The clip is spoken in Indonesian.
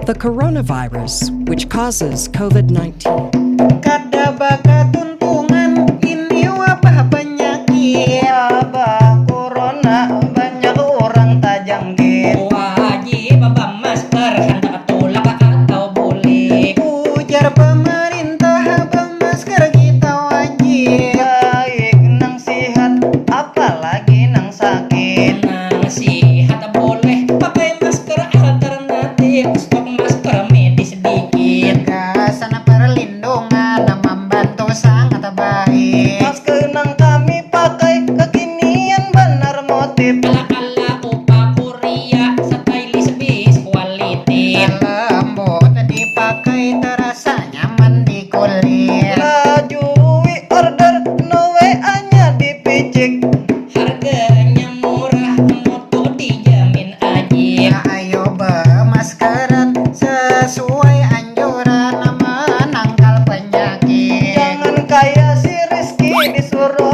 The coronavirus, which causes COVID-19. Kada baka tuntungan ini wabah penyakit. Wabah corona banyak orang tajangkit. Wajib bawa masker hendak ketulak atau boleh. Ujar pemerintah bawa masker kita wajib. Baik nang sihat apalagi nang sakit. Nang sihat boleh pakai masker alternatif. Stok masker medis sedikit. Sana perlindungan membantu sangat baik. Masker nang kami pakai kekinian benar motif. Ala-ala upah Korea stylish bis kualiti. Lembut dipakai terasa nyaman di kulit. Lajui order no WA-nya dipicik. Harganya murah, mutu dijamin ajib. Ayo bermaskeran sesuai anjuran menangkal penyakit. Jangan kayak si Rizky disuruh